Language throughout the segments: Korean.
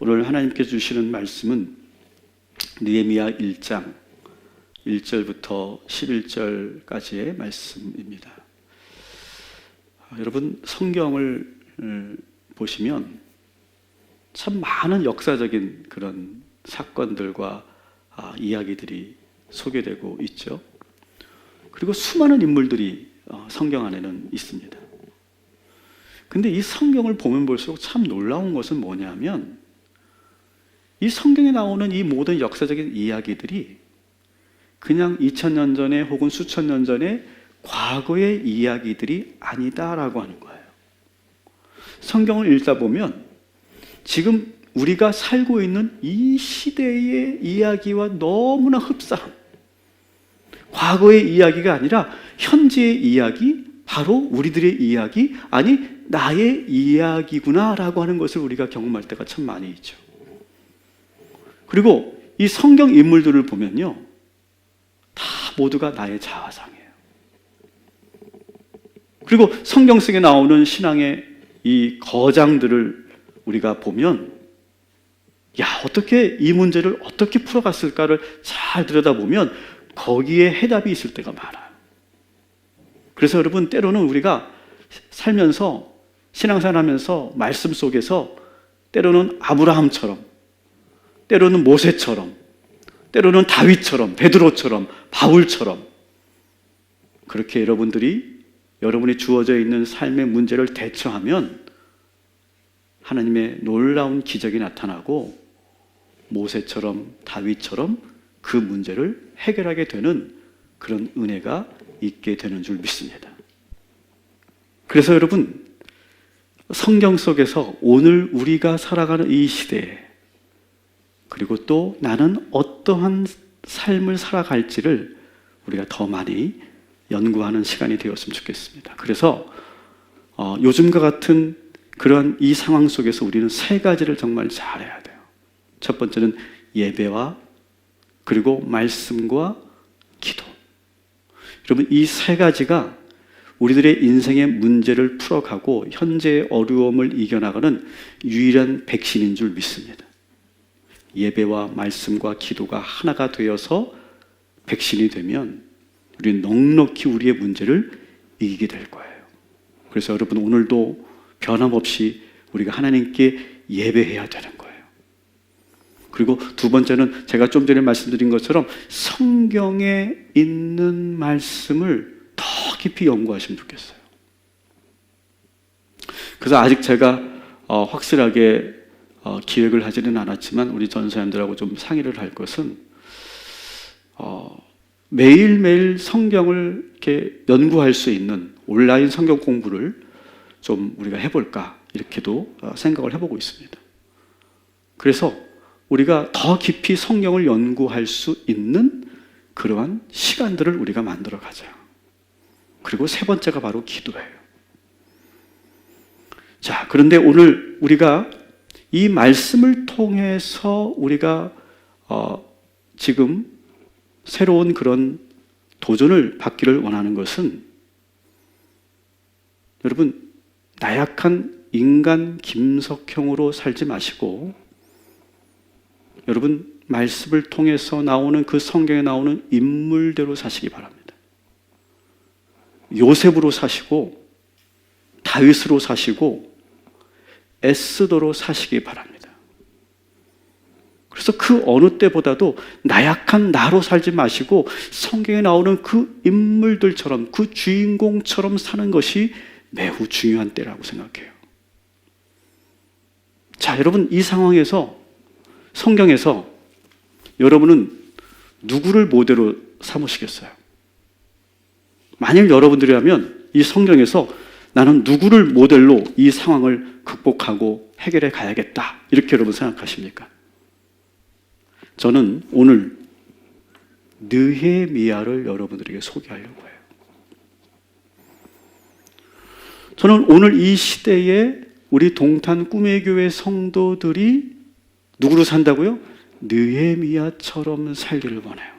오늘 하나님께서 주시는 말씀은 느헤미야 1장 1절부터 11절까지의 말씀입니다. 여러분, 성경을 보시면 참 많은 역사적인 그런 사건들과 이야기들이 소개되고 있죠. 그리고 수많은 인물들이 성경 안에는 있습니다. 근데 이 성경을 보면 볼수록 참 놀라운 것은 뭐냐면 이 성경에 나오는 이 모든 역사적인 이야기들이 그냥 2000년 전에 혹은 수천 년 전에 과거의 이야기들이 아니다라고 하는 거예요. 성경을 읽다 보면 지금 우리가 살고 있는 이 시대의 이야기와 너무나 흡사한 과거의 이야기가 아니라 현재의 이야기, 바로 우리들의 이야기, 아니 나의 이야기구나라고 하는 것을 우리가 경험할 때가 참 많이 있죠. 그리고 이 성경 인물들을 보면요, 다 모두가 나의 자화상이에요. 그리고 성경 속에 나오는 신앙의 이 거장들을 우리가 보면 어떻게 이 문제를 어떻게 풀어갔을까를 잘 들여다보면 거기에 해답이 있을 때가 많아요. 그래서 여러분, 때로는 우리가 살면서 신앙생활하면서 말씀 속에서 때로는 아브라함처럼, 때로는 모세처럼, 때로는 다윗처럼, 베드로처럼, 바울처럼 그렇게 여러분이 주어져 있는 삶의 문제를 대처하면 하나님의 놀라운 기적이 나타나고 모세처럼 다윗처럼 그 문제를 해결하게 되는 그런 은혜가 있게 되는 줄 믿습니다. 그래서 여러분, 성경 속에서 오늘 우리가 살아가는 이 시대에, 그리고 또 나는 어떠한 삶을 살아갈지를 우리가 더 많이 연구하는 시간이 되었으면 좋겠습니다. 그래서 요즘과 같은 그런 이 상황 속에서 우리는 세 가지를 정말 잘해야 돼요. 첫 번째는 예배와 그리고 말씀과 기도. 여러분, 이 세 가지가 우리들의 인생의 문제를 풀어가고 현재의 어려움을 이겨나가는 유일한 백신인 줄 믿습니다. 예배와 말씀과 기도가 하나가 되어서 백신이 되면 우리는 넉넉히 우리의 문제를 이기게 될 거예요. 그래서 여러분, 오늘도 변함없이 우리가 하나님께 예배해야 되는 거예요. 그리고 두 번째는 제가 좀 전에 말씀드린 것처럼 성경에 있는 말씀을 더 깊이 연구하시면 좋겠어요. 그래서 아직 제가 확실하게 기획을 하지는 않았지만 우리 전사님들하고 좀 상의를 할 것은 매일매일 성경을 이렇게 연구할 수 있는 온라인 성경 공부를 좀 우리가 해볼까, 이렇게도 생각을 해보고 있습니다. 그래서 우리가 더 깊이 성경을 연구할 수 있는 그러한 시간들을 우리가 만들어 가자. 그리고 세 번째가 바로 기도예요. 자, 그런데 오늘 우리가 이 말씀을 통해서 우리가 지금 새로운 그런 도전을 받기를 원하는 것은, 여러분, 나약한 인간 김석형으로 살지 마시고 여러분, 말씀을 통해서 나오는 그 성경에 나오는 인물대로 사시기 바랍니다. 요셉으로 사시고 다윗으로 사시고 에스더로 사시기 바랍니다. 그래서 그 어느 때보다도 나약한 나로 살지 마시고 성경에 나오는 그 인물들처럼, 그 주인공처럼 사는 것이 매우 중요한 때라고 생각해요. 자, 여러분, 이 상황에서 성경에서 여러분은 누구를 모델로 삼으시겠어요? 만일 여러분들이라면 이 성경에서 나는 누구를 모델로 이 상황을 극복하고 해결해 가야겠다, 이렇게 여러분 생각하십니까? 저는 오늘 느헤미야를 여러분들에게 소개하려고 해요. 저는 오늘 이 시대에 우리 동탄 꿈의 교회 성도들이 누구로 산다고요? 느헤미야처럼 살기를 원해요.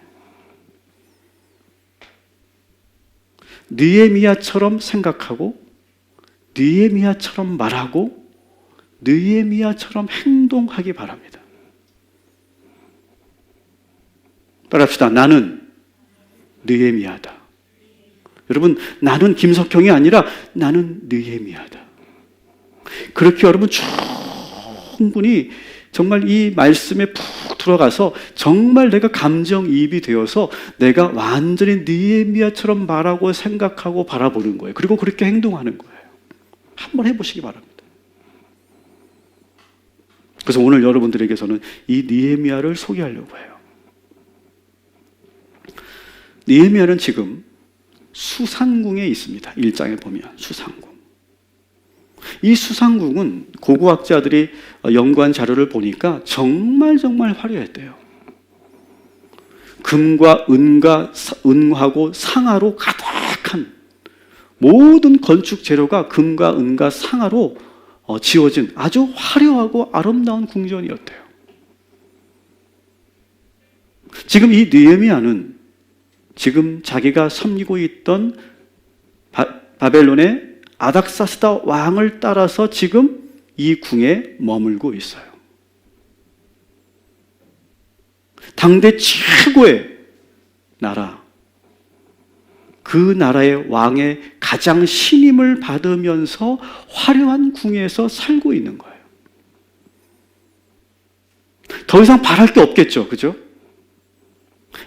느헤미야처럼 생각하고 느헤미야처럼 말하고 느헤미야처럼 행동하기 바랍니다. 따라합시다. 나는 느헤미야다. 여러분, 나는 김석형이 아니라 나는 느헤미야다. 그렇게 여러분 충분히 정말 이 말씀에 푹 들어가서 정말 내가 감정이입이 되어서 내가 완전히 느헤미야처럼 말하고 생각하고 바라보는 거예요. 그리고 그렇게 행동하는 거예요. 한번 해보시기 바랍니다. 그래서 오늘 여러분들에게서는 이 느헤미야를 소개하려고 해요. 느헤미야는 지금 수산궁에 있습니다. 1장에 보면 수산궁. 이 수산궁은 고고학자들이 연구한 자료를 보니까 정말 화려했대요. 금과 은하고 상아로 가득한 모든 건축 재료가 금과 은과 상아로 지어진 아주 화려하고 아름다운 궁전이었대요. 지금 이 느헤미야는 지금 자기가 섬기고 있던 바벨론의 아닥사스다 왕을 따라서 지금 이 궁에 머물고 있어요. 당대 최고의 나라, 그 나라의 왕의 가장 신임을 받으면서 화려한 궁에서 살고 있는 거예요. 더 이상 바랄 게 없겠죠, 그죠?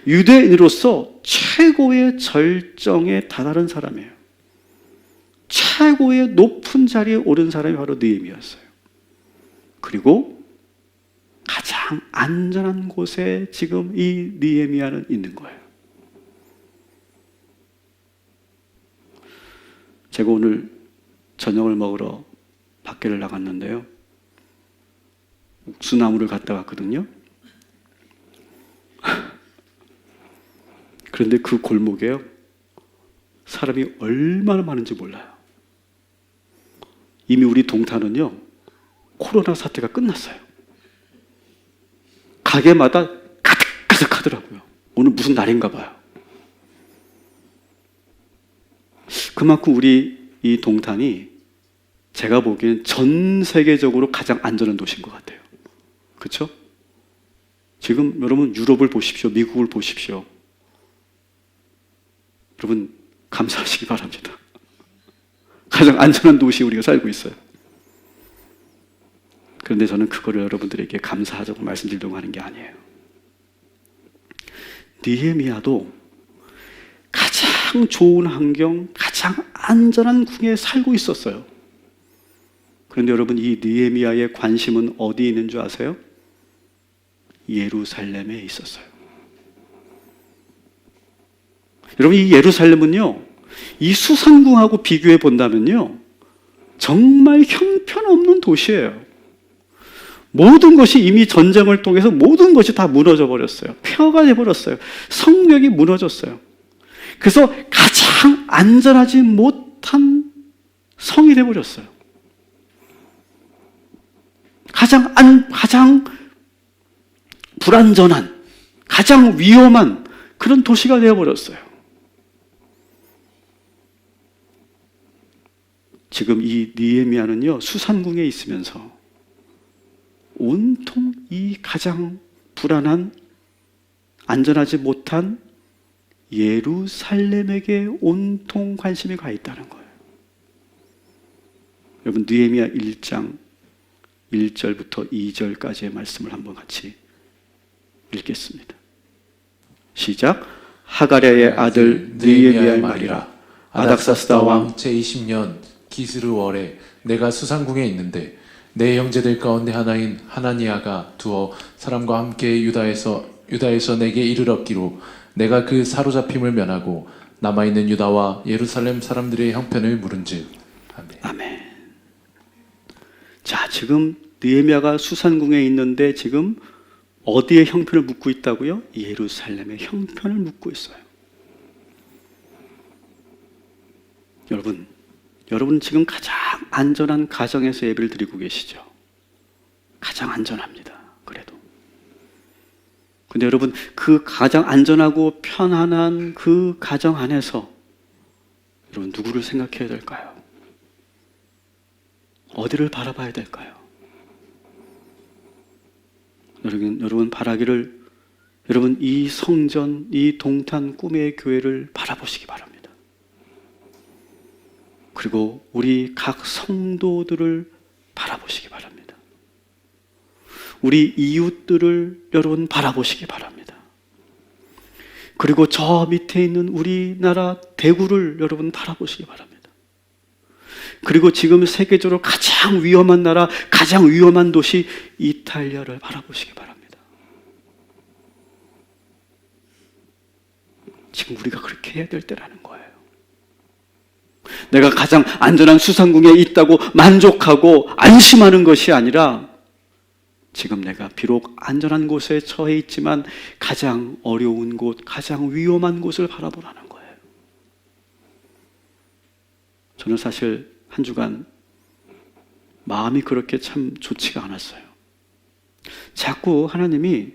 유대인으로서 최고의 절정에 다다른 사람이에요. 최고의 높은 자리에 오른 사람이 바로 느헤미야였어요. 그리고 가장 안전한 곳에 지금 이 느헤미야는 있는 거예요. 제가 오늘 저녁을 먹으러 밖에를 나갔는데요. 옥수나무를 갔다 왔거든요. 그런데 그 골목에요, 사람이 얼마나 많은지 몰라요. 이미 우리 동탄은요, 코로나 사태가 끝났어요. 가게마다 가득가득하더라고요. 오늘 무슨 날인가 봐요. 그만큼 우리 이 동탄이 제가 보기엔 전 세계적으로 가장 안전한 도시인 것 같아요. 그렇죠? 지금 여러분 유럽을 보십시오. 미국을 보십시오. 여러분 감사하시기 바랍니다. 가장 안전한 도시에 우리가 살고 있어요. 그런데 저는 그거를 여러분들에게 감사하자고 말씀드리려고 하는 게 아니에요. 느헤미야도 가장 좋은 환경, 가장 안전한 궁에 살고 있었어요. 그런데 여러분, 이 느헤미야의 관심은 어디에 있는 줄 아세요? 예루살렘에 있었어요. 여러분, 이 예루살렘은요, 이 수산궁하고 비교해 본다면요, 정말 형편없는 도시예요. 모든 것이 이미 전쟁을 통해서 모든 것이 다 무너져 버렸어요. 폐허가 돼버렸어요. 성벽이 무너졌어요. 그래서 가장 안전하지 못한 성이 돼버렸어요. 가장 불안전한, 가장 위험한 그런 도시가 되어버렸어요. 지금 이 느헤미야는요, 수산궁에 있으면서 온통 이 가장 불안한, 안전하지 못한 예루살렘에게 온통 관심이 가 있다는 거예요. 여러분, 느헤미야 1장 1절부터 2절까지의 말씀을 한번 같이 읽겠습니다. 시작. 하가랴의 아들 느헤미야의 말이라. 아닥사스다 왕 제20년 기스르월에 내가 수산궁에 있는데 내 형제들 가운데 하나인 하나니아가 두어 사람과 함께 유다에서 내게 이르렀기로 내가 그 사로잡힘을 면하고 남아있는 유다와 예루살렘 사람들의 형편을 물은즉. 아멘. 아멘. 자, 지금 느헤미야가 수산궁에 있는데 지금 어디에 형편을 묻고 있다고요? 예루살렘의 형편을 묻고 있어요. 여러분 지금 가장 안전한 가정에서 예배를 드리고 계시죠? 가장 안전합니다. 그래도. 근데 여러분, 그 가장 안전하고 편안한 그 가정 안에서 여러분 누구를 생각해야 될까요? 어디를 바라봐야 될까요? 여러분 바라기를, 여러분 이 성전, 이 동탄 꿈의 교회를 바라보시기 바랍니다. 그리고 우리 각 성도들을 바라보시기 바랍니다. 우리 이웃들을 여러분 바라보시기 바랍니다. 그리고 저 밑에 있는 우리나라 대구를 여러분 바라보시기 바랍니다. 그리고 지금 세계적으로 가장 위험한 나라, 가장 위험한 도시 이탈리아를 바라보시기 바랍니다. 지금 우리가 그렇게 해야 될 때라는 거예요. 내가 가장 안전한 수상궁에 있다고 만족하고 안심하는 것이 아니라, 지금 내가 비록 안전한 곳에 처해 있지만 가장 어려운 곳, 가장 위험한 곳을 바라보라는 거예요. 저는 사실 한 주간 마음이 그렇게 참 좋지가 않았어요. 자꾸 하나님이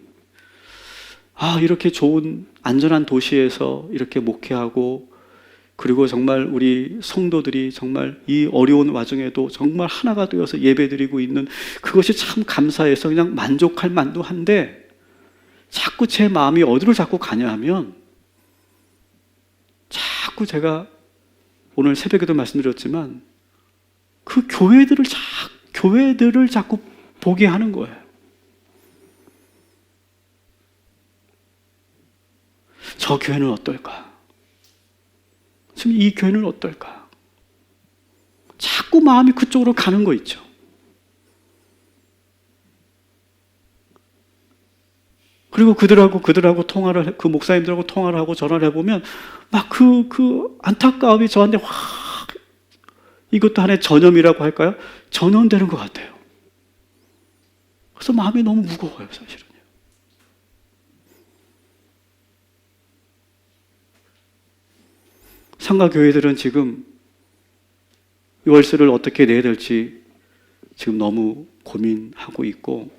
이렇게 좋은 안전한 도시에서 이렇게 목회하고, 그리고 정말 우리 성도들이 정말 이 어려운 와중에도 정말 하나가 되어서 예배드리고 있는 그것이 참 감사해서 그냥 만족할 만도 한데, 자꾸 제 마음이 어디로 자꾸 가냐 하면, 자꾸 제가 오늘 새벽에도 말씀드렸지만 그 교회들을 자꾸 보게 하는 거예요. 저 교회는 어떨까? 지금 이 교회는 어떨까? 자꾸 마음이 그쪽으로 가는 거 있죠. 그리고 그들하고 통화를, 그 목사님들하고 통화를 하고 전화를 해보면 막 그 안타까움이 저한테 확, 이것도 하나의 전염이라고 할까요? 전염되는 것 같아요. 그래서 마음이 너무 무거워요, 사실은요. 상가교회들은 지금 월세를 어떻게 내야 될지 지금 너무 고민하고 있고,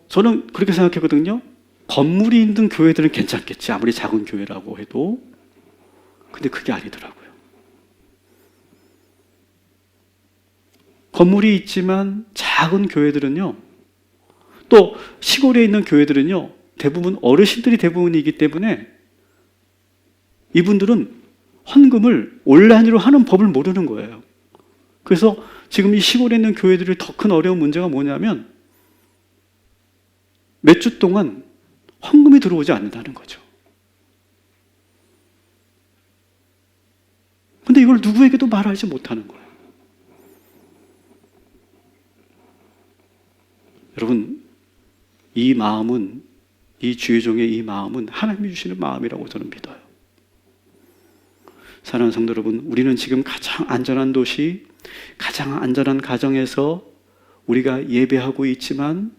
저는 그렇게 생각했거든요. 건물이 있는 교회들은 괜찮겠지, 아무리 작은 교회라고 해도. 근데 그게 아니더라고요. 건물이 있지만 작은 교회들은요, 또 시골에 있는 교회들은요, 대부분 어르신들이 대부분이기 때문에 이분들은 헌금을 온라인으로 하는 법을 모르는 거예요. 그래서 지금 이 시골에 있는 교회들이 더 큰 어려운 문제가 뭐냐면 몇 주 동안 헌금이 들어오지 않는다는 거죠. 근데 이걸 누구에게도 말하지 못하는 거예요. 여러분, 이 마음은, 이 주의종의 이 마음은 하나님이 주시는 마음이라고 저는 믿어요. 사랑하는 성도 여러분, 우리는 지금 가장 안전한 도시, 가장 안전한 가정에서 우리가 예배하고 있지만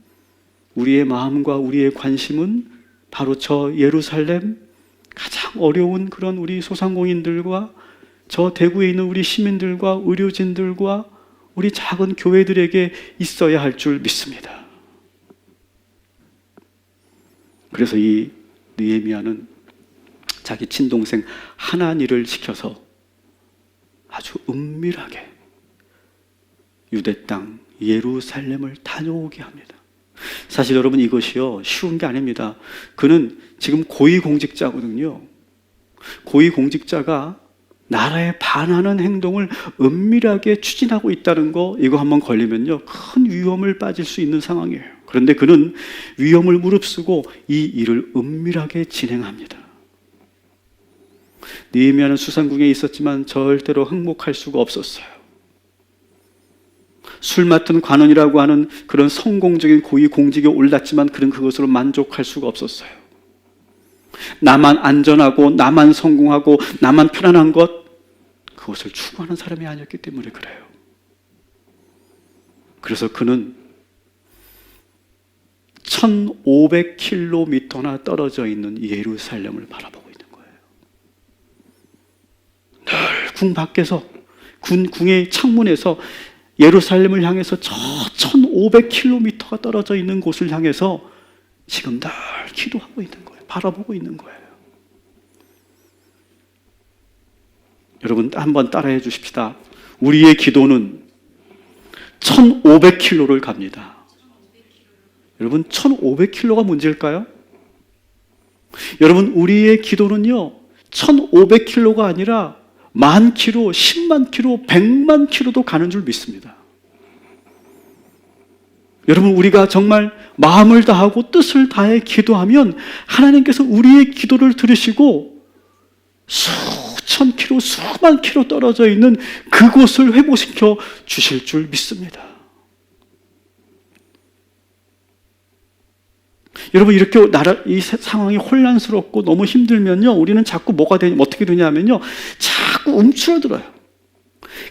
우리의 마음과 우리의 관심은 바로 저 예루살렘, 가장 어려운 그런 우리 소상공인들과 저 대구에 있는 우리 시민들과 의료진들과 우리 작은 교회들에게 있어야 할 줄 믿습니다. 그래서 이 느헤미야는 자기 친동생 하나니를 시켜서 아주 은밀하게 유대 땅 예루살렘을 다녀오게 합니다. 사실 여러분, 이것이요 쉬운 게 아닙니다. 그는 지금 고위공직자거든요. 고위공직자가 나라에 반하는 행동을 은밀하게 추진하고 있다는 거, 이거 한번 걸리면요 큰 위험을 빠질 수 있는 상황이에요. 그런데 그는 위험을 무릅쓰고 이 일을 은밀하게 진행합니다. 느헤미야는 수상궁에 있었지만 절대로 항복할 수가 없었어요. 술 맡은 관원이라고 하는 그런 성공적인 고위 공직에 올랐지만 그는 그것으로 만족할 수가 없었어요. 나만 안전하고 나만 성공하고 나만 편안한 것, 그것을 추구하는 사람이 아니었기 때문에 그래요. 그래서 그는 1500km나 떨어져 있는 예루살렘을 바라보고 있는 거예요. 늘 궁 밖에서, 궁의 창문에서 예루살렘을 향해서 저 1500km가 떨어져 있는 곳을 향해서 지금 늘 기도하고 있는 거예요. 바라보고 있는 거예요. 여러분, 한번 따라해 주십시다. 우리의 기도는 1500km를 갑니다. 여러분 1500kg가 문제일까요? 여러분 우리의 기도는요 1500kg가 아니라 10,000kg, 10만 kg, 100만 kg도 가는 줄 믿습니다. 여러분 우리가 정말 마음을 다하고 뜻을 다해 기도하면 하나님께서 우리의 기도를 들으시고 수천 킬로, 수만 킬로 떨어져 있는 그곳을 회복시켜 주실 줄 믿습니다. 여러분 이렇게 이 상황이 혼란스럽고 너무 힘들면요 우리는 자꾸 어떻게 되냐면요 자꾸 움츠러들어요.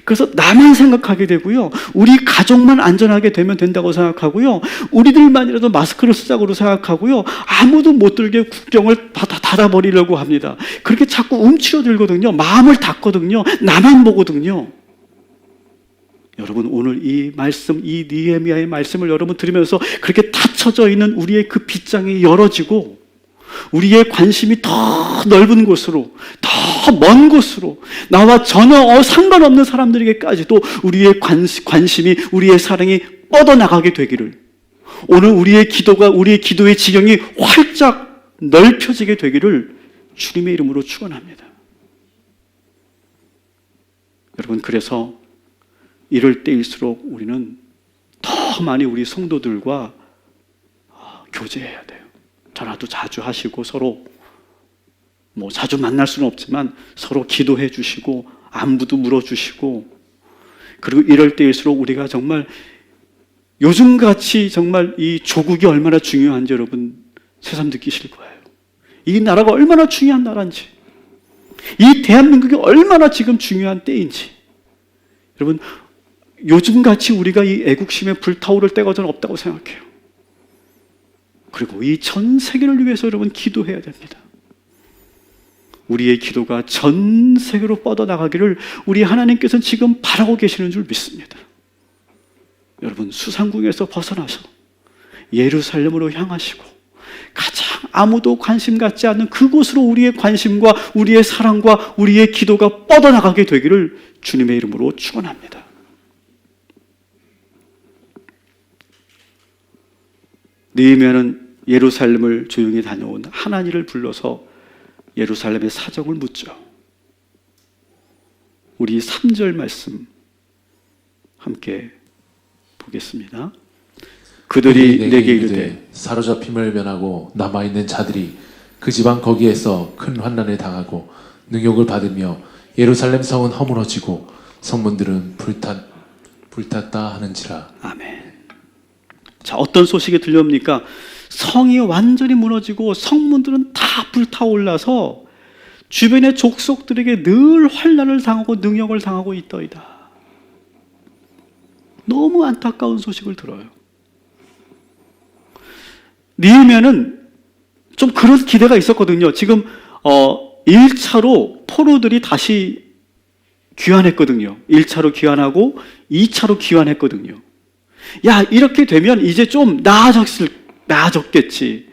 그래서 나만 생각하게 되고요 우리 가족만 안전하게 되면 된다고 생각하고요 우리들만이라도 마스크를 쓰자고 생각하고요 아무도 못 들게 국경을 닫아버리려고 합니다. 그렇게 자꾸 움츠러들거든요. 마음을 닫거든요. 나만 보거든요. 여러분 오늘 이 말씀, 이 느헤미야의 말씀을 여러분 들으면서 그렇게 닫혀져 있는 우리의 그 빗장이 열어지고 우리의 관심이 더 넓은 곳으로, 더 먼 곳으로, 나와 전혀 상관없는 사람들에게까지도 우리의 관심이, 우리의 사랑이 뻗어나가게 되기를, 오늘 우리의 기도의 지경이 활짝 넓혀지게 되기를 주님의 이름으로 축원합니다. 여러분 그래서 이럴 때일수록 우리는 더 많이 우리 성도들과 교제해야 돼요. 전화도 자주 하시고 서로 자주 만날 수는 없지만 서로 기도해 주시고 안부도 물어주시고, 그리고 이럴 때일수록 우리가 정말 요즘같이 정말 이 조국이 얼마나 중요한지 여러분 새삼 느끼실 거예요. 이 나라가 얼마나 중요한 나라인지, 이 대한민국이 얼마나 지금 중요한 때인지. 여러분 요즘같이 우리가 이 애국심에 불타오를 때가 저는 없다고 생각해요. 그리고 이 전 세계를 위해서 여러분 기도해야 됩니다. 우리의 기도가 전 세계로 뻗어나가기를 우리 하나님께서는 지금 바라고 계시는 줄 믿습니다. 여러분 수상궁에서 벗어나서 예루살렘으로 향하시고 가장 아무도 관심 갖지 않는 그곳으로 우리의 관심과 우리의 사랑과 우리의 기도가 뻗어나가게 되기를 주님의 이름으로 축원합니다. 느헤미야는 예루살렘을 조용히 다녀온 하나니를 불러서 예루살렘의 사정을 묻죠. 우리 3절 말씀 함께 보겠습니다. 그들이 내게 이르되 사로잡힘을 면하고 남아있는 자들이 그 지방 거기에서 큰 환난을 당하고 능욕을 받으며 예루살렘 성은 허물어지고 성문들은 불탔다 하는지라. 아멘. 자, 어떤 소식이 들려옵니까? 성이 완전히 무너지고 성문들은 다 불타올라서 주변의 족속들에게 늘 환난을 당하고 능욕을 당하고 있더이다. 너무 안타까운 소식을 들어요. 느헤미야는 좀 그런 기대가 있었거든요. 지금 1차로 포로들이 다시 귀환했거든요. 1차로 귀환하고 2차로 귀환했거든요. 야, 이렇게 되면 이제 좀 나아졌겠지.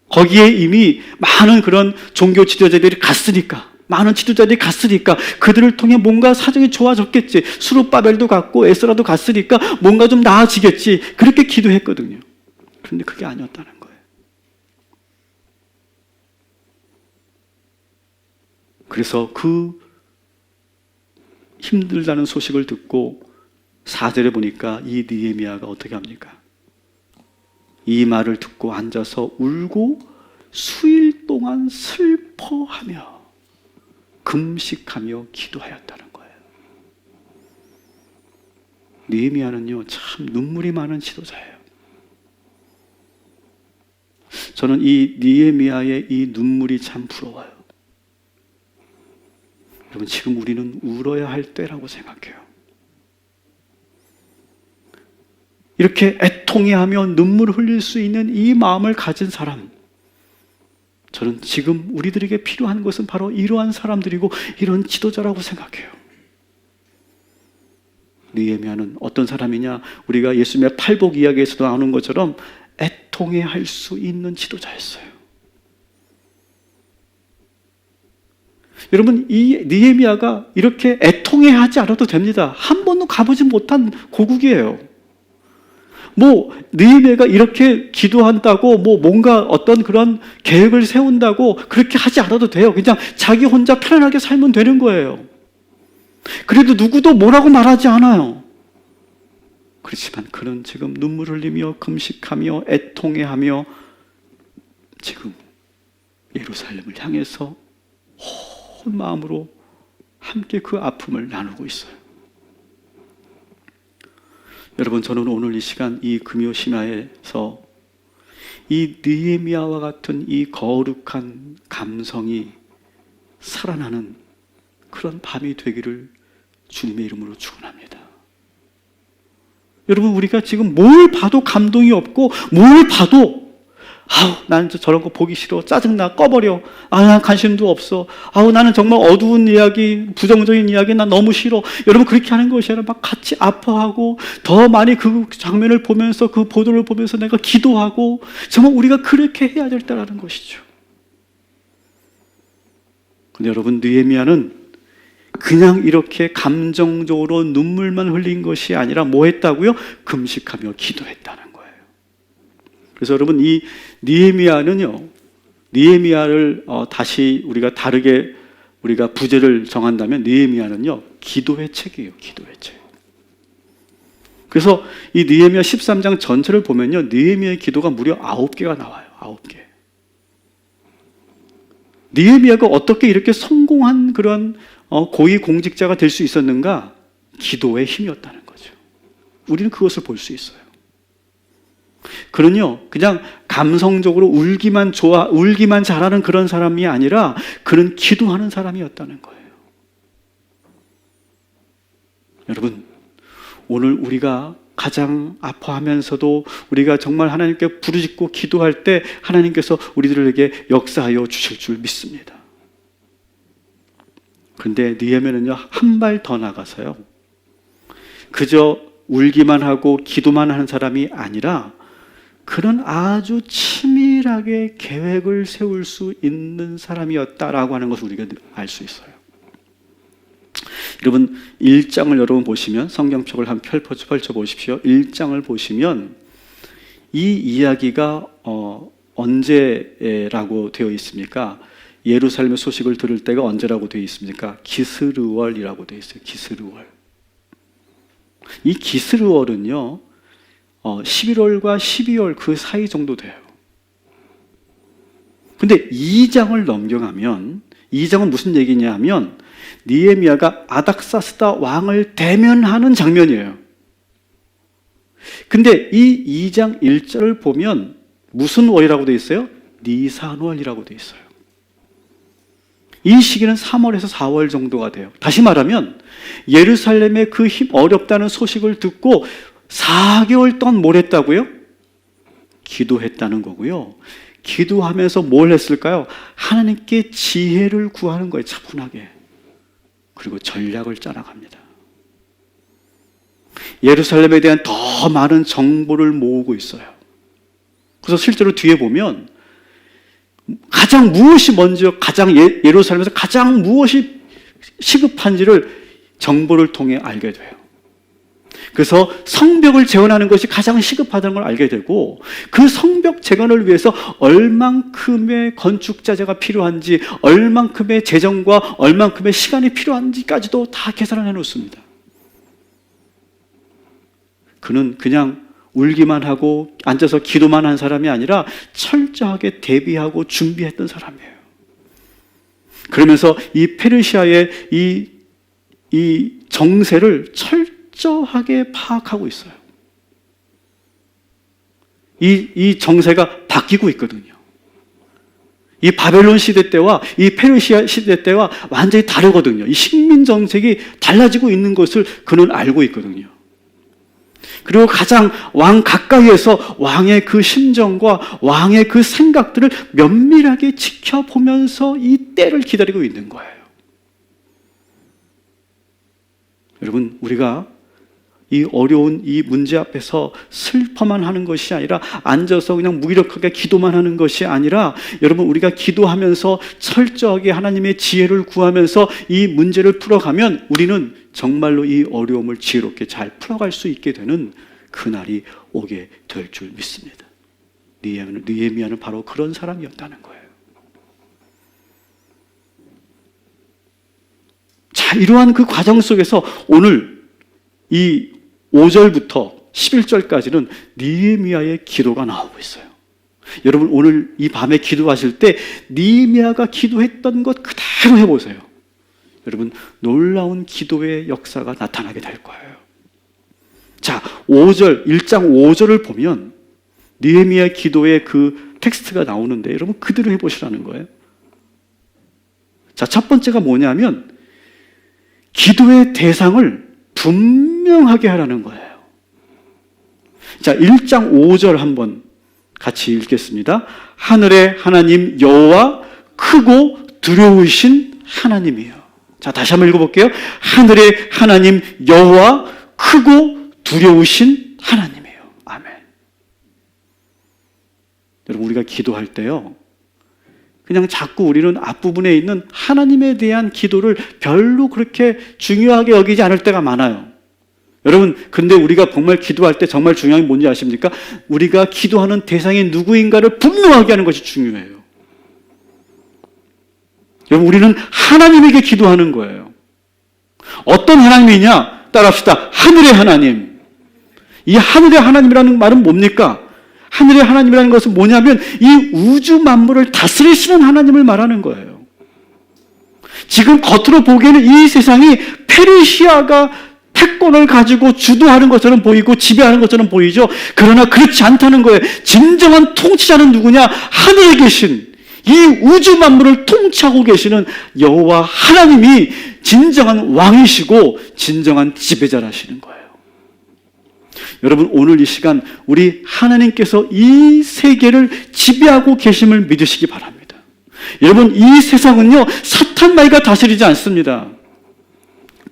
거기에 이미 많은 그런 종교 지도자들이 갔으니까, 많은 지도자들이 갔으니까 그들을 통해 뭔가 사정이 좋아졌겠지. 스룹바벨도 갔고 에스라도 갔으니까 뭔가 좀 나아지겠지. 그렇게 기도했거든요. 그런데 그게 아니었다는 거예요. 그래서 그 힘들다는 소식을 듣고 4절에 보니까 이 느헤미야가 어떻게 합니까? 이 말을 듣고 앉아서 울고 수일 동안 슬퍼하며 금식하며 기도하였다는 거예요. 느헤미야는요 참 눈물이 많은 지도자예요. 저는 이 느헤미야의 이 눈물이 참 부러워요. 여러분 지금 우리는 울어야 할 때라고 생각해요. 이렇게 애통해하며 눈물을 흘릴 수 있는 이 마음을 가진 사람, 저는 지금 우리들에게 필요한 것은 바로 이러한 사람들이고 이런 지도자라고 생각해요. 느헤미야는 어떤 사람이냐? 우리가 예수님의 팔복 이야기에서도 나오는 것처럼 애통해할 수 있는 지도자였어요. 여러분 이 느헤미야가 이렇게 애통해하지 않아도 됩니다. 한 번도 가보지 못한 고국이에요. 뭐 느헤미야가 이렇게 기도한다고 뭐 뭔가 어떤 그런 계획을 세운다고 그렇게 하지 않아도 돼요. 그냥 자기 혼자 편안하게 살면 되는 거예요. 그래도 누구도 뭐라고 말하지 않아요. 그렇지만 그는 지금 눈물 흘리며 금식하며 애통해하며 지금 예루살렘을 향해서 온 마음으로 함께 그 아픔을 나누고 있어요. 여러분, 저는 오늘 이 시간 이 금요 심야에서 이 느헤미야와 같은 이 거룩한 감성이 살아나는 그런 밤이 되기를 주님의 이름으로 축원합니다. 여러분, 우리가 지금 뭘 봐도 감동이 없고 뭘 봐도 나는 저런 거 보기 싫어, 짜증나, 꺼버려, 난 관심도 없어, 나는 정말 어두운 이야기, 부정적인 이야기 난 너무 싫어. 여러분, 그렇게 하는 것이 아니라 막 같이 아파하고 더 많이 그 장면을 보면서 그 보도를 보면서 내가 기도하고 정말 우리가 그렇게 해야 될 때라는 것이죠. 근데 여러분, 느헤미야는 그냥 이렇게 감정적으로 눈물만 흘린 것이 아니라 뭐 했다고요? 금식하며 기도했다는 거예요. 그래서 여러분, 이 느헤미야는요, 느헤미야를 다시 우리가 다르게 우리가 부제를 정한다면 느헤미야는요, 기도의 책이에요. 기도의 책. 그래서 이 느헤미야 13장 전체를 보면요, 느헤미야의 기도가 무려 9개가 나와요. 9개. 느헤미야가 어떻게 이렇게 성공한 그런 고위 공직자가 될 수 있었는가? 기도의 힘이었다는 거죠. 우리는 그것을 볼 수 있어요. 그는요, 그냥 감성적으로 울기만 잘하는 그런 사람이 아니라 그는 기도하는 사람이었다는 거예요. 여러분, 오늘 우리가 가장 아파하면서도 우리가 정말 하나님께 부르짖고 기도할 때 하나님께서 우리들에게 역사하여 주실 줄 믿습니다. 그런데 느헤미야는요, 한 발 더 나가서요, 그저 울기만 하고 기도만 하는 사람이 아니라 그는 아주 치밀하게 계획을 세울 수 있는 사람이었다라고 하는 것을 우리가 알 수 있어요. 여러분, 1장을 여러분 보시면, 성경책을 한번 펼쳐보십시오. 1장을 보시면 이 이야기가 언제라고 되어 있습니까? 예루살렘의 소식을 들을 때가 언제라고 되어 있습니까? 기스르월이라고 되어 있어요. 기스르월. 이 기스르월은요, 11월과 12월 그 사이 정도 돼요. 근데 2장을 넘겨가면, 2장은 무슨 얘기냐 하면 느헤미야가 아닥사스다 왕을 대면하는 장면이에요. 근데 이 2장 1절을 보면 무슨 월이라고 되어 있어요? 니산월이라고 되어 있어요. 이 시기는 3월에서 4월 정도가 돼요. 다시 말하면 예루살렘의 그 어렵다는 소식을 듣고 4개월 동안 뭘 했다고요? 기도했다는 거고요. 기도하면서 뭘 했을까요? 하나님께 지혜를 구하는 거예요. 차분하게. 그리고 전략을 짜나갑니다. 예루살렘에 대한 더 많은 정보를 모으고 있어요. 그래서 실제로 뒤에 보면 가장 무엇이 먼저, 예루살렘에서 가장 무엇이 시급한지를 정보를 통해 알게 돼요. 그래서 성벽을 재건하는 것이 가장 시급하다는 걸 알게 되고, 그 성벽 재건을 위해서 얼만큼의 건축자재가 필요한지, 얼만큼의 재정과 얼만큼의 시간이 필요한지까지도 다 계산을 해놓습니다. 그는 그냥 울기만 하고 앉아서 기도만 한 사람이 아니라 철저하게 대비하고 준비했던 사람이에요. 그러면서 이 페르시아의 이 정세를 철저하게 파악하고 있어요. 이 정세가 바뀌고 있거든요. 이 바벨론 시대 때와 이 페르시아 시대 때와 완전히 다르거든요. 이 식민 정책이 달라지고 있는 것을 그는 알고 있거든요. 그리고 가장 왕 가까이에서 왕의 그 심정과 왕의 그 생각들을 면밀하게 지켜보면서 이 때를 기다리고 있는 거예요. 여러분, 우리가 이 어려운 이 문제 앞에서 슬퍼만 하는 것이 아니라 앉아서 그냥 무기력하게 기도만 하는 것이 아니라, 여러분, 우리가 기도하면서 철저하게 하나님의 지혜를 구하면서 이 문제를 풀어가면 우리는 정말로 이 어려움을 지혜롭게 잘 풀어갈 수 있게 되는 그날이 오게 될 줄 믿습니다. 느헤미야는 바로 그런 사람이었다는 거예요. 자, 이러한 그 과정 속에서 오늘 이 5절부터 11절까지는 느헤미야의 기도가 나오고 있어요. 여러분, 오늘 이 밤에 기도하실 때 느헤미야가 기도했던 것 그대로 해보세요. 여러분, 놀라운 기도의 역사가 나타나게 될 거예요. 자, 1장 5절을 보면 느헤미야 기도의 그 텍스트가 나오는데 여러분 그대로 해보시라는 거예요. 자, 첫 번째가 뭐냐면 기도의 대상을 분명하게 하라는 거예요. 자, 1장 5절 한번 같이 읽겠습니다. 하늘의 하나님 여호와 크고 두려우신 하나님이요. 자, 다시 한번 읽어볼게요. 하늘의 하나님 여호와 크고 두려우신 하나님이에요. 아멘. 여러분, 우리가 기도할 때요, 그냥 자꾸 우리는 앞부분에 있는 하나님에 대한 기도를 별로 그렇게 중요하게 여기지 않을 때가 많아요. 여러분, 근데 우리가 정말 기도할 때 정말 중요한 게 뭔지 아십니까? 우리가 기도하는 대상이 누구인가를 분명하게 하는 것이 중요해요. 여러분, 우리는 하나님에게 기도하는 거예요. 어떤 하나님이냐? 따라합시다. 하늘의 하나님. 이 하늘의 하나님이라는 말은 뭡니까? 하늘의 하나님이라는 것은 뭐냐면 이 우주 만물을 다스리시는 하나님을 말하는 거예요. 지금 겉으로 보기에는 이 세상이 페르시아가 패권을 가지고 주도하는 것처럼 보이고 지배하는 것처럼 보이죠. 그러나 그렇지 않다는 거예요. 진정한 통치자는 누구냐? 하늘에 계신 이 우주 만물을 통치하고 계시는 여호와 하나님이 진정한 왕이시고 진정한 지배자라시는 거예요. 여러분, 오늘 이 시간 우리 하나님께서 이 세계를 지배하고 계심을 믿으시기 바랍니다. 여러분, 이 세상은요 사탄 마귀가 다스리지 않습니다.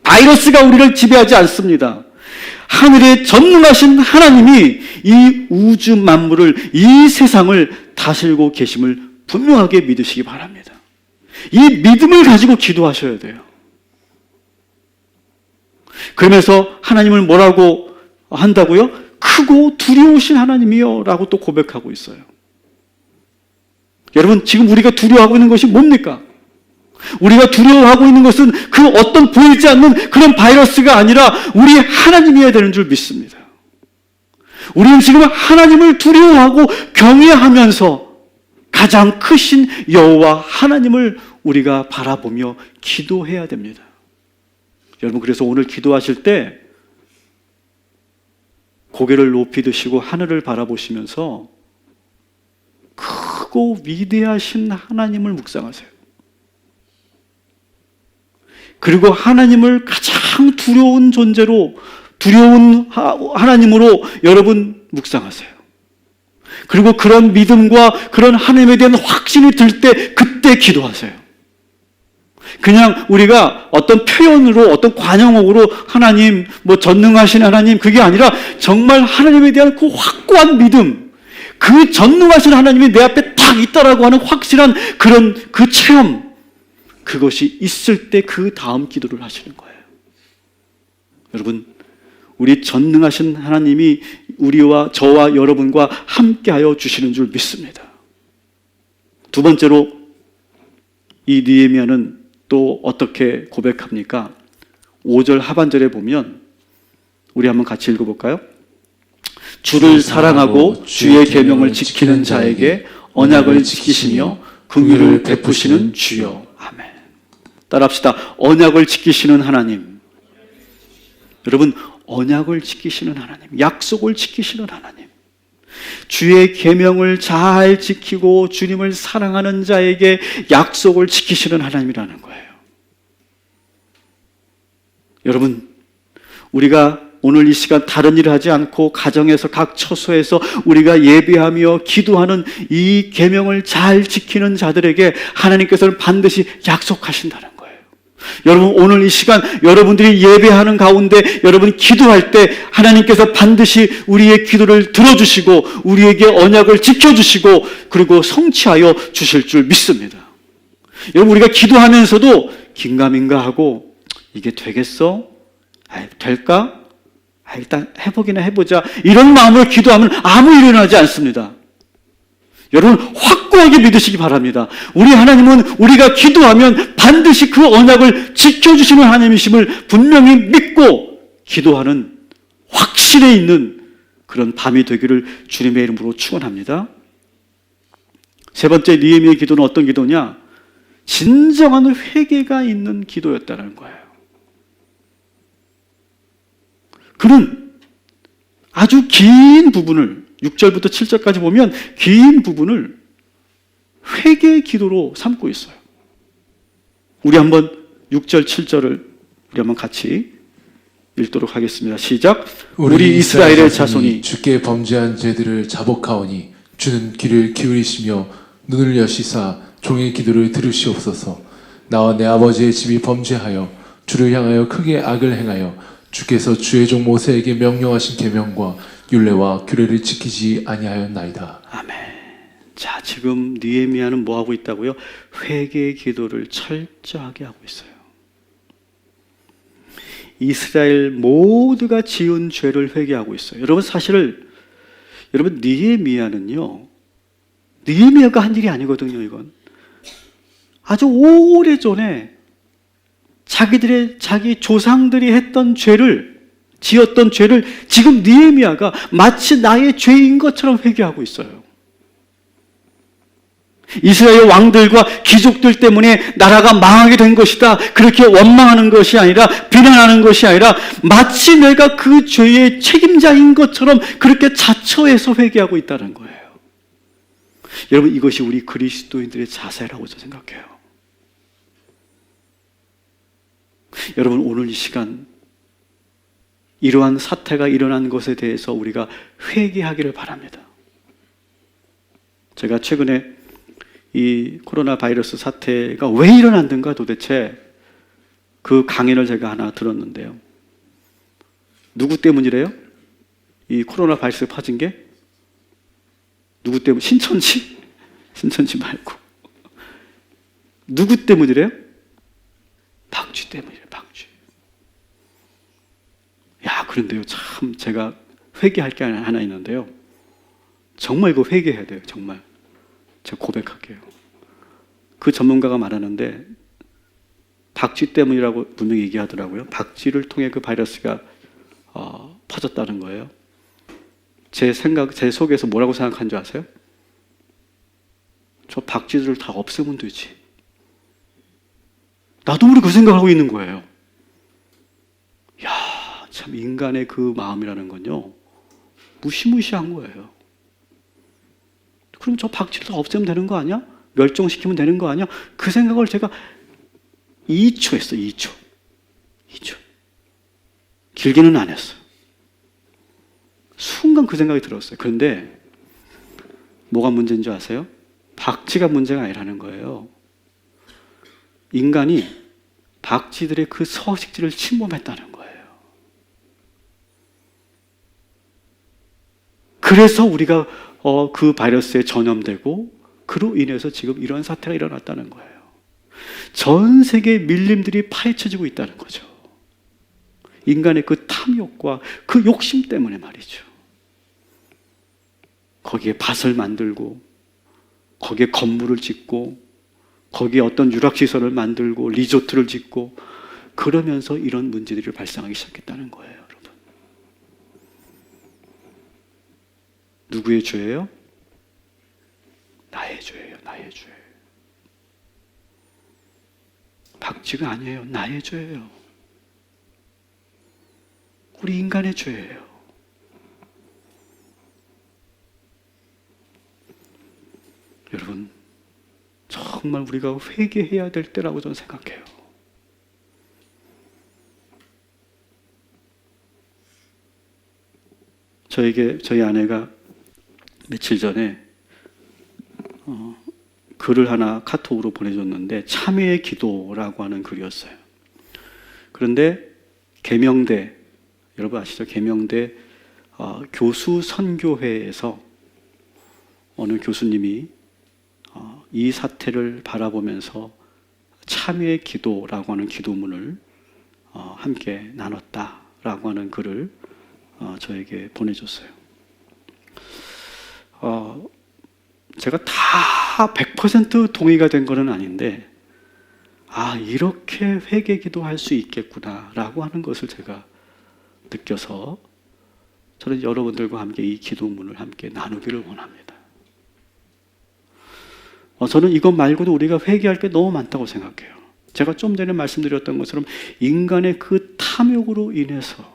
바이러스가 우리를 지배하지 않습니다. 하늘에 전능하신 하나님이 이 우주 만물을, 이 세상을 다스리고 계심을 분명하게 믿으시기 바랍니다. 이 믿음을 가지고 기도하셔야 돼요. 그러면서 하나님을 뭐라고 한다고요? 크고 두려우신 하나님이요 라고 또 고백하고 있어요. 여러분, 지금 우리가 두려워하고 있는 것이 뭡니까? 우리가 두려워하고 있는 것은 그 어떤 보이지 않는 그런 바이러스가 아니라 우리 하나님이어야 되는 줄 믿습니다. 우리는 지금 하나님을 두려워하고 경외하면서 가장 크신 여호와 하나님을 우리가 바라보며 기도해야 됩니다. 여러분, 그래서 오늘 기도하실 때 고개를 높이 드시고 하늘을 바라보시면서 크고 위대하신 하나님을 묵상하세요. 그리고 하나님을 가장 두려운 존재로, 두려운 하나님으로 여러분 묵상하세요. 그리고 그런 믿음과 그런 하나님에 대한 확신이 들 때 그때 기도하세요. 그냥 우리가 어떤 표현으로, 어떤 관용어로 하나님, 전능하신 하나님, 그게 아니라 정말 하나님에 대한 그 확고한 믿음, 그 전능하신 하나님이 내 앞에 딱 있다라고 하는 확실한 그런 그 체험, 그것이 있을 때 그 다음 기도를 하시는 거예요. 여러분, 우리 전능하신 하나님이 우리와 저와 여러분과 함께하여 주시는 줄 믿습니다. 두 번째로 이 느헤미야는 또 어떻게 고백합니까? 5절 하반절에 보면 우리 한번 같이 읽어볼까요? 주를 사랑하고 주의 계명을 지키는 자에게 언약을 지키시며 긍휼을 베푸시는 주여. 아멘. 따라합시다. 언약을 지키시는 하나님. 여러분, 언약을 지키시는 하나님, 약속을 지키시는 하나님, 주의 계명을 잘 지키고 주님을 사랑하는 자에게 약속을 지키시는 하나님이라는 거예요. 여러분, 우리가 오늘 이 시간 다른 일을 하지 않고 가정에서 각 처소에서 우리가 예배하며 기도하는 이 계명을 잘 지키는 자들에게 하나님께서는 반드시 약속하신다는 거예요. 여러분, 오늘 이 시간 여러분들이 예배하는 가운데 여러분 기도할 때 하나님께서 반드시 우리의 기도를 들어주시고 우리에게 언약을 지켜주시고 그리고 성취하여 주실 줄 믿습니다. 여러분, 우리가 기도하면서도 긴가민가 하고 이게 되겠어? 될까? 일단 해보기나 해보자 이런 마음으로 기도하면 아무 일이 일어나지 않습니다. 여러분 확고하게 믿으시기 바랍니다. 우리 하나님은 우리가 기도하면 반드시 그 언약을 지켜주시는 하나님이심을 분명히 믿고 기도하는 확신에 있는 그런 밤이 되기를 주님의 이름으로 축원합니다. 세 번째 느헤미야의 기도는 어떤 기도냐? 진정한 회개가 있는 기도였다는 거예요. 그는 아주 긴 부분을 6절부터 7절까지 보면 긴 부분을 회개의 기도로 삼고 있어요. 우리 한번 6절 7절을 우리 한번 같이 읽도록 하겠습니다. 시작. 우리 이스라엘의 자손이 주께 범죄한 죄들을 자복하오니 주는 귀를 기울이시며 눈을 여시사 종의 기도를 들으시옵소서. 나와 내 아버지의 집이 범죄하여 주를 향하여 크게 악을 행하여 주께서 주의 종 모세에게 명령하신 계명과 율례와 규례를 지키지 아니하였나이다. 아멘. 자, 지금 느헤미야는 뭐 하고 있다고요? 회개의 기도를 철저하게 하고 있어요. 이스라엘 모두가 지은 죄를 회개하고 있어요. 여러분 여러분 느헤미야는요, 느헤미야가 한 일이 아니거든요. 이건 아주 오래전에 자기 조상들이 했던 지었던 죄를 지금 느헤미야가 마치 나의 죄인 것처럼 회개하고 있어요. 이스라엘 왕들과 귀족들 때문에 나라가 망하게 된 것이다. 그렇게 원망하는 것이 아니라 비난하는 것이 아니라 마치 내가 그 죄의 책임자인 것처럼 그렇게 자처해서 회개하고 있다는 거예요. 여러분 이것이 우리 그리스도인들의 자세라고 저는 생각해요. 여러분 오늘 이 시간 이러한 사태가 일어난 것에 대해서 우리가 회개하기를 바랍니다. 제가 최근에 이 코로나 바이러스 사태가 왜 일어났는가 도대체 그 강연을 제가 하나 들었는데요. 누구 때문이래요? 이 코로나 바이러스 퍼진 게? 누구 때문? 신천지? 신천지 말고. 누구 때문이래요? 박쥐 때문이래요, 박쥐. 야, 그런데요, 참 제가 회개할 게 하나 있는데요. 정말 이거 회개해야 돼요, 정말. 제가 고백할게요. 그 전문가가 말하는데 박쥐 때문이라고 분명히 얘기하더라고요. 박쥐를 통해 그 바이러스가 퍼졌다는 거예요. 제 속에서 뭐라고 생각한 줄 아세요? 저 박쥐들을 다 없애면 되지. 나도 모르게 그 생각을 하고 있는 거예요. 야, 참 인간의 그 마음이라는 건요, 무시무시한 거예요. 그럼 저 박쥐를 다 없애면 되는 거 아니야? 멸종시키면 되는 거 아니야? 그 생각을 제가 2초 했어요. 2초. 길게는 안 했어요. 순간 그 생각이 들었어요. 그런데 뭐가 문제인 줄 아세요? 박쥐가 문제가 아니라는 거예요. 인간이 박쥐들의 그 서식지를 침범했다는 거예요. 그래서 우리가 그 바이러스에 전염되고 그로 인해서 지금 이런 사태가 일어났다는 거예요. 전 세계 밀림들이 파헤쳐지고 있다는 거죠. 인간의 그 탐욕과 그 욕심 때문에 말이죠. 거기에 밭을 만들고 거기에 건물을 짓고 거기에 어떤 유락시설을 만들고 리조트를 짓고 그러면서 이런 문제들이 발생하기 시작했다는 거예요. 여러분. 누구의 죄예요? 나의 죄예요. 나의 죄. 박쥐가 아니에요. 나의 죄예요. 우리 인간의 죄예요. 여러분, 정말 우리가 회개해야 될 때라고 저는 생각해요. 저희 아내가 며칠 전에 글을 하나 카톡으로 보내줬는데 참회의 기도라고 하는 글이었어요. 그런데 계명대, 여러분 아시죠? 계명대 교수 선교회에서 어느 교수님이 이 사태를 바라보면서 참회의 기도라고 하는 기도문을 함께 나눴다라고 하는 글을 저에게 보내줬어요. 제가 다 100% 동의가 된 것은 아닌데 이렇게 회개 기도할 수 있겠구나라고 하는 것을 제가 느껴서 저는 여러분들과 함께 이 기도문을 함께 나누기를 원합니다. 저는 이것 말고도 우리가 회개할 게 너무 많다고 생각해요. 제가 좀 전에 말씀드렸던 것처럼 인간의 그 탐욕으로 인해서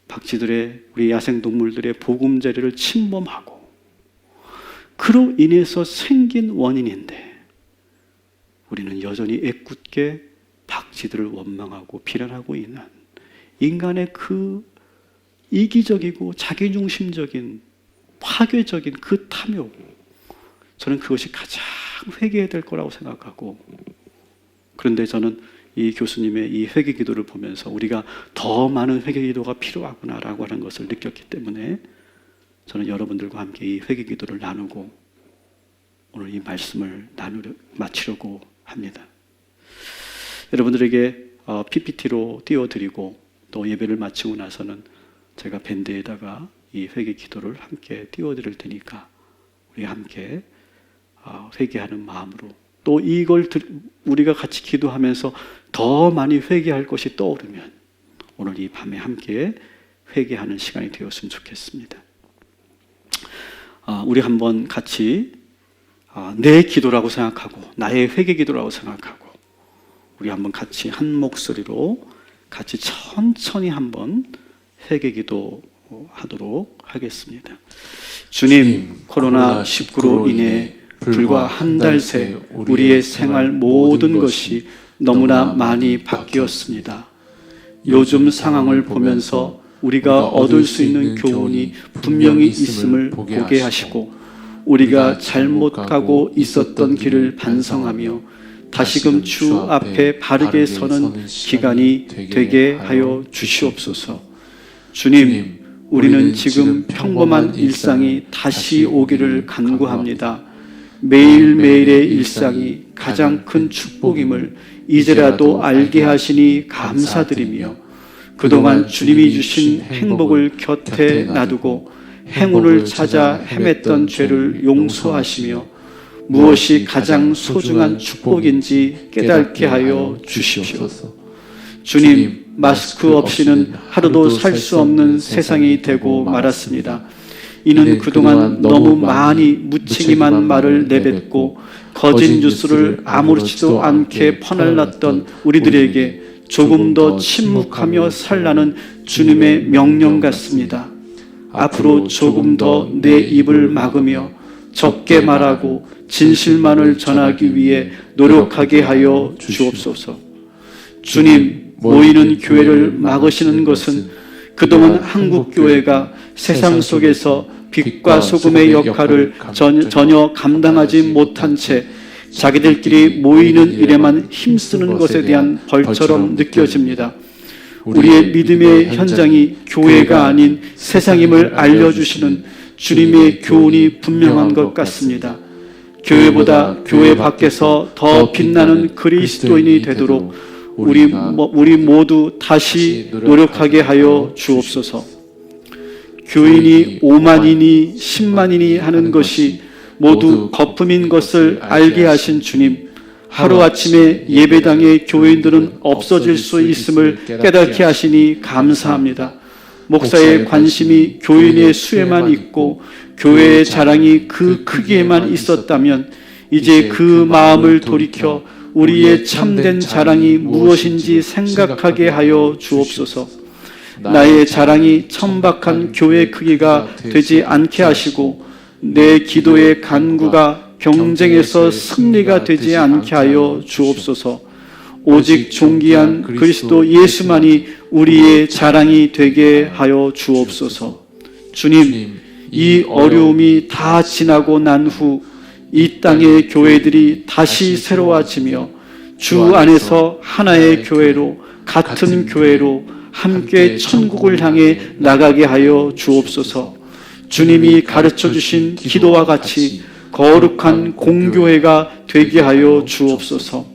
박쥐들의, 우리 야생동물들의 보금자리를 침범하고 그로 인해서 생긴 원인인데 우리는 여전히 애꿎게 박쥐들을 원망하고 비난하고 있는 인간의 그 이기적이고 자기중심적인 파괴적인 그 탐욕, 저는 그것이 가장 회개해야 될 거라고 생각하고, 그런데 저는 이 교수님의 이 회개 기도를 보면서 우리가 더 많은 회개 기도가 필요하구나라고 하는 것을 느꼈기 때문에 저는 여러분들과 함께 이 회개 기도를 나누고 오늘 이 말씀을 마치려고 합니다. 여러분들에게 PPT로 띄워드리고 또 예배를 마치고 나서는 제가 밴드에다가 이 회개 기도를 함께 띄워드릴 테니까 우리 함께 회개하는 마음으로, 또 이걸 우리가 같이 기도하면서 더 많이 회개할 것이 떠오르면 오늘 이 밤에 함께 회개하는 시간이 되었으면 좋겠습니다. 우리 한번 같이 내 기도라고 생각하고 나의 회개 기도라고 생각하고 우리 한번 같이 한 목소리로 같이 천천히 한번 회개 기도 하도록 하겠습니다. 주님, 코로나19로 인해 불과 한 달 새 우리의 생활 모든 것이 너무나 많이 바뀌었습니다. 요즘 상황을 보면서 우리가 얻을 수 있는 교훈이 분명히 있음을 보게 하시고 우리가 잘못 가고 있었던 길을 반성하며 다시금 주 앞에 바르게 서는 기간이 되게 하여 주시옵소서. 주님, 우리는 지금 평범한 일상이 다시 오기를 간구합니다. 매일매일의 일상이 가장 큰 축복임을 이제라도 알게 하시니 감사드리며 그동안 주님이 주신 행복을 곁에 놔두고 행운을 찾아 헤맸던 죄를 용서하시며 무엇이 가장 소중한 축복인지 깨닫게 하여 주시옵소서. 주님, 마스크 없이는 하루도 살 수 없는 세상이 되고 말았습니다. 이는 그동안 너무 많이 무책임한 말을 내뱉고 거짓 뉴스를 아무렇지도 않게 퍼날랐던 우리들에게 조금 더 침묵하며 살라는 주님의 명령 같습니다. 앞으로 조금 더 내 입을 막으며 적게 말하고 진실만을 전하기 위해 노력하게 하여 주옵소서. 주님, 모이는 교회를 막으시는 것은 그동안 한국교회가 세상 속에서 빛과 소금의 역할을 전혀 감당하지 못한 채 자기들끼리 모이는 일에만 힘쓰는 것에 대한 벌처럼 느껴집니다. 우리의 믿음의 현장이 교회가 아닌 세상임을 알려주시는 주님의 교훈이 분명한 것 같습니다. 교회보다 교회 밖에서 더 빛나는 그리스도인이 되도록 우리 모두 다시 노력하게 하여 주옵소서. 교인이 5만이니 10만이니 하는 것이 모두 거품인 것을 알게 하신 주님, 하루아침에 예배당의 교인들은 없어질 수 있음을 깨닫게 하시니 감사합니다. 목사의 관심이 교인의 수에만 있고 교회의 자랑이 그 크기에만 있었다면 이제 그 마음을 돌이켜 우리의 참된 자랑이 무엇인지 생각하게 하여 주옵소서. 나의 자랑이 천박한 교회 크기가 되지 않게 하시고 내 기도의 간구가 경쟁에서 승리가 되지 않게 하여 주옵소서. 오직 존귀한 그리스도 예수만이 우리의 자랑이 되게 하여 주옵소서. 주님, 이 어려움이 다 지나고 난 후 이 땅의 교회들이 다시 새로워지며 주 안에서 하나의 교회로, 같은 교회로 함께 천국을 향해 나가게 하여 주옵소서. 주님이 가르쳐 주신 기도와 같이 거룩한 공교회가 되게 하여 주옵소서.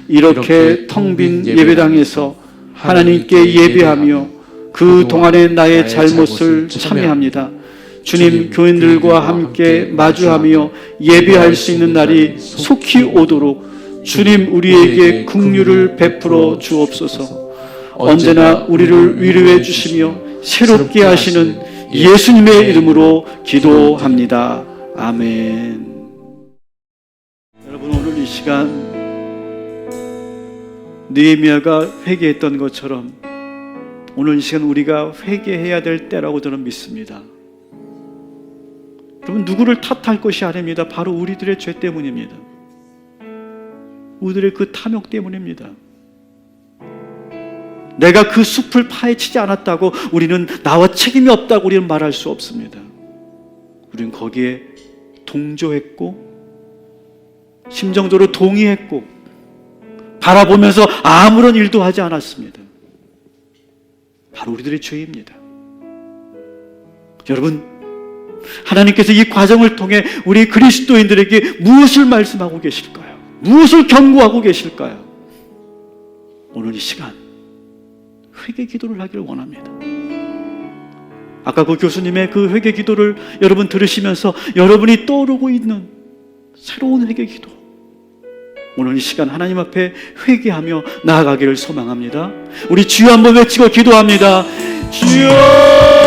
이렇게 텅 빈 예배당에서 하나님께 예배하며 그 동안에 나의 잘못을 참회합니다. 주님, 교인들과 함께 마주하며 예배할 수 있는 날이 속히 오도록 주님 우리에게 긍휼을 베풀어 주옵소서. 언제나 우리를 위로해 주시며 새롭게 하시는 예수님의 이름으로 기도합니다. 아멘. 여러분, 오늘 이 시간 느헤미야가 회개했던 것처럼 오늘 이 시간 우리가 회개해야 될 때라고 저는 믿습니다. 여러분, 누구를 탓할 것이 아닙니다. 바로 우리들의 죄 때문입니다. 우리들의 그 탐욕 때문입니다. 내가 그 숲을 파헤치지 않았다고 우리는 나와 책임이 없다고 우리는 말할 수 없습니다. 우리는 거기에 동조했고 심정적으로 동의했고 바라보면서 아무런 일도 하지 않았습니다. 바로 우리들의 죄입니다. 여러분, 하나님께서 이 과정을 통해 우리 그리스도인들에게 무엇을 말씀하고 계실까요? 무엇을 경고하고 계실까요? 오늘 이 시간 회개 기도를 하기를 원합니다. 아까 그 교수님의 그 회개 기도를 여러분 들으시면서 여러분이 떠오르고 있는 새로운 회개 기도, 오늘 이 시간 하나님 앞에 회개하며 나아가기를 소망합니다. 우리 주여 한번 외치고 기도합니다. 주여!